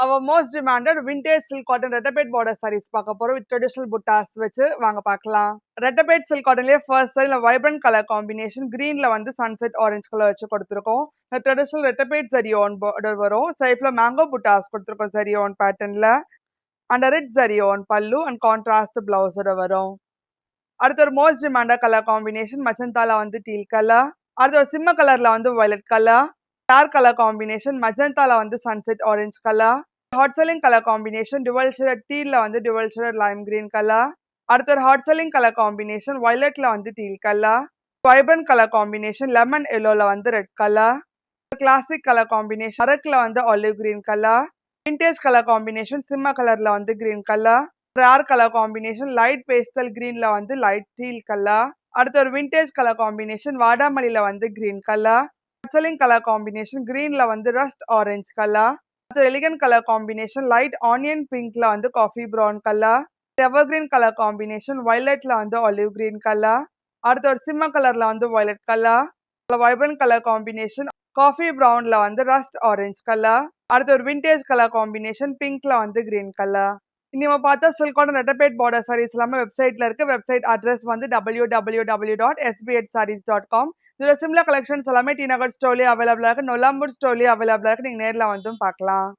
Our most demanded vintage silk cotton retabate border sarees பார்க்க போறோம் with traditional buttas வச்சு வாங்க பார்க்கலாம். retabate silk cottonலயே first saree vibrant color combination greenல வந்து sunset orange color வச்சு கொடுத்திருக்கோம். இந்த traditional retabate zari on border வரும். sideல mango buttas கொடுத்திருக்கோம் zari on patternல and red zari on pallu and contrast blouse ஓட வரும். அடுத்து ஒரு most demanded color combination magentaல வந்து teal color. அடுத்து ஒரு சிம்ம கலர்ல வந்து violet color. dark color combination magentaல வந்து sunset orange color. hot selling color combination dual shaded teal la வந்து dual shaded lime green color. அடுத்து ஒரு hot selling color combination violet la வந்து teal color. vibrant color combination lemon yellow la வந்து red color. classic color combination dark la வந்து olive green color. vintage color combination simma color la வந்து green color. rare color combination light pastel green la வந்து light teal color. அடுத்து ஒரு vintage color combination வாடாமல்லி la வந்து green color. hot selling color combination green la வந்து rust orange color. elegant color combination light onion pink la வந்து coffee brown color. evergreen color combination violet la வந்து olive green color. அடுத்து ஒரு சிம்ம கலர்ல வந்து violet color. vibrant color combination coffee brown la வந்து rust orange color. அடுத்து ஒரு vintage color combination pink la வந்து green color. இனி நம்ம பார்த்தா silk cotton retabate border sarees எல்லாமே வெப்சைட்ல இருக்கு. வெப்சைட் அட்ரஸ் வந்து www.sbhsarees.com. இதுல similar collections எல்லாமே டி நகர் ஸ்டோர்லயே அவைலபிளா இருக்கு. நொலாம்பூர் ஸ்டோர்லயே அவைலபிளா இருக்கு. நீங்க நேர்ல வந்தும் பார்க்கலாம்.